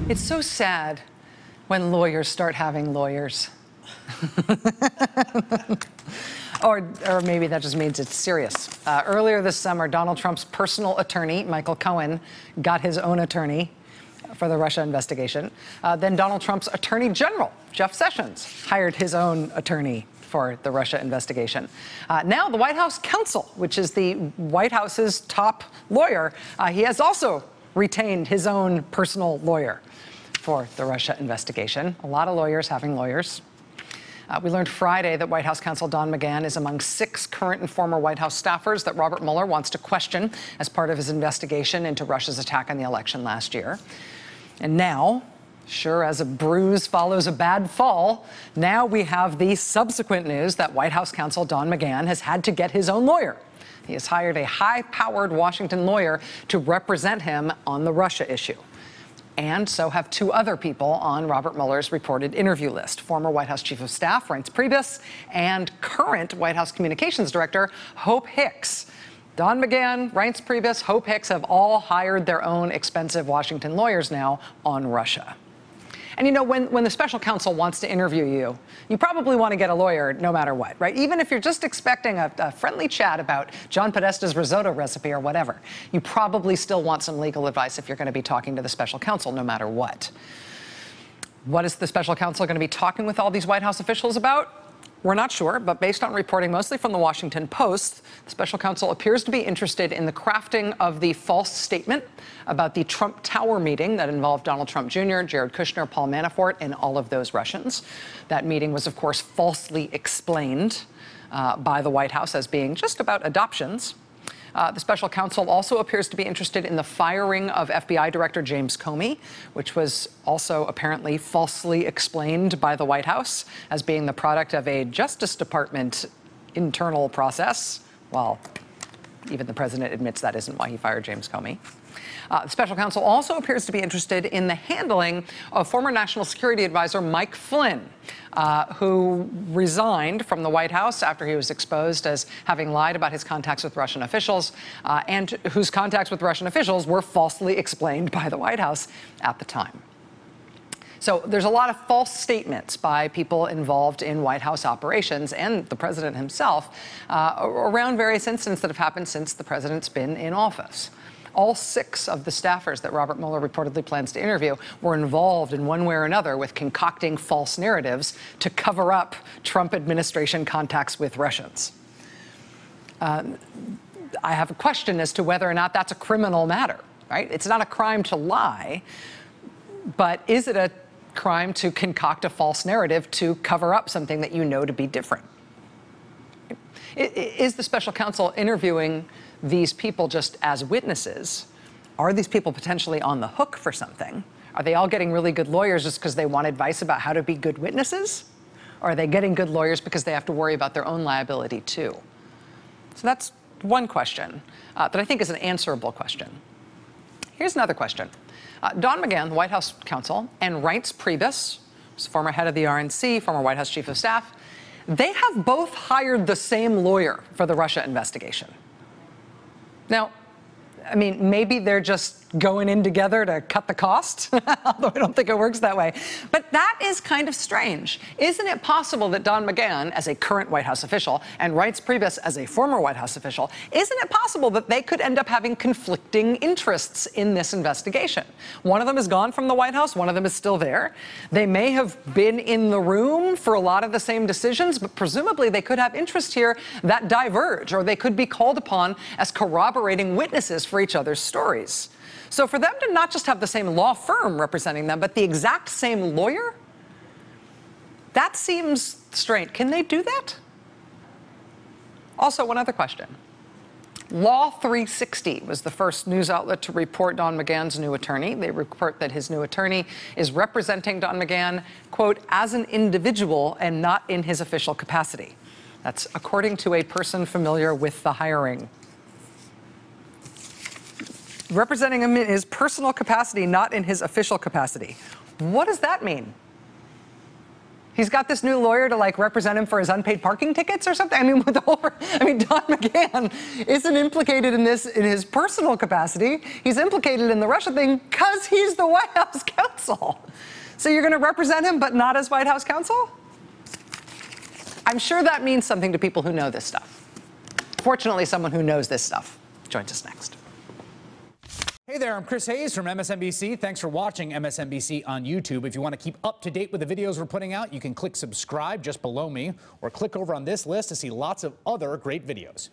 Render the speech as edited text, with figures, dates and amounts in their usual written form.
It's so sad when lawyers start having lawyers. Or maybe that just means it's serious. Earlier this summer, Donald Trump's personal attorney, Michael Cohen, got his own attorney for the Russia investigation. Then Donald Trump's attorney general, Jeff Sessions, hired his own attorney for the Russia investigation. Now the White House counsel, which is the White House's top lawyer, he has also retained his own personal lawyer for the Russia investigation. A lot of lawyers having lawyers. We learned Friday that White House counsel Don McGahn is among 6 current and former White House staffers that Robert Mueller wants to question as part of his investigation into Russia's attack on the election last year. And now, sure as a bruise follows a bad fall, now we have the subsequent news that White House counsel Don McGahn has had to get his own lawyer. He has hired a high-powered Washington lawyer to represent him on the Russia issue. And so have 2 other people on Robert Mueller's reported interview list, former White House Chief of Staff Reince Priebus and current White House Communications Director Hope Hicks. Don McGahn, Reince Priebus, Hope Hicks have all hired their own expensive Washington lawyers now on Russia. And you know, when the special counsel wants to interview you, you probably want to get a lawyer no matter what, right? Even if you're just expecting a friendly chat about John Podesta's risotto recipe or whatever, you probably still want some legal advice if you're going to be talking to the special counsel no matter what. What is the special counsel going to be talking with all these White House officials about? We're not sure, but based on reporting mostly from the Washington Post, the special counsel appears to be interested in the crafting of the false statement about the Trump Tower meeting that involved Donald Trump Jr., Jared Kushner, Paul Manafort, and all of those Russians. That meeting was, of course, falsely explained by the White House as being just about adoptions. The special counsel also appears to be interested in the firing of FBI Director James Comey, which was also apparently falsely explained by the White House as being the product of a Justice Department internal process. Well, even the president admits that isn't why he fired James Comey. The special counsel also appears to be interested in the handling of former National Security Advisor Mike Flynn, who resigned from the White House after he was exposed as having lied about his contacts with Russian officials, and whose contacts with Russian officials were falsely explained by the White House at the time. So there's a lot of false statements by people involved in White House operations and the president himself around various incidents that have happened since the president's been in office. All 6 of the staffers that Robert Mueller reportedly plans to interview were involved in one way or another with concocting false narratives to cover up Trump administration contacts with Russians. I have a question as to whether or not that's a criminal matter, right? It's not a crime to lie, but is it a crime to concoct a false narrative to cover up something that you know to be different? Is the special counsel interviewing these people just as witnesses? Are these people potentially on the hook for something? Are they all getting really good lawyers just because they want advice about how to be good witnesses? Or are they getting good lawyers because they have to worry about their own liability too? So that's one question that I think is an answerable question. Here's another question. Don McGahn, the White House counsel, and Reince Priebus, who's former head of the RNC, former White House chief of staff, they have both hired the same lawyer for the Russia investigation. Now, I mean, maybe they're just going in together to cut the cost, although I don't think it works that way. But that is kind of strange. Isn't it possible that Don McGahn, as a current White House official, and Reince Priebus, as a former White House official, isn't it possible that they could end up having conflicting interests in this investigation? One of them is gone from the White House, one of them is still there. They may have been in the room for a lot of the same decisions, but presumably they could have interests here that diverge, or they could be called upon as corroborating witnesses for each other's stories. So for them to not just have the same law firm representing them, but the exact same lawyer, that seems strange. Can they do that? Also, one other question. Law 360 was the first news outlet to report Don McGahn's new attorney. They report that his new attorney is representing Don McGahn, quote, as an individual and not in his official capacity. That's according to a person familiar with the hiring. Representing him in his personal capacity, not in his official capacity. What does that mean? He's got this new lawyer to like represent him for his unpaid parking tickets or something. I mean, Don McGahn isn't implicated in this in his personal capacity. He's implicated in the Russia thing because he's the White House counsel. So you're going to represent him, but not as White House counsel? I'm sure that means something to people who know this stuff. Fortunately, someone who knows this stuff joins us next. Hey there, I'm Chris Hayes from MSNBC. Thanks for watching MSNBC on YouTube. If you want to keep up to date with the videos we're putting out, you can click subscribe just below me or click over on this list to see lots of other great videos.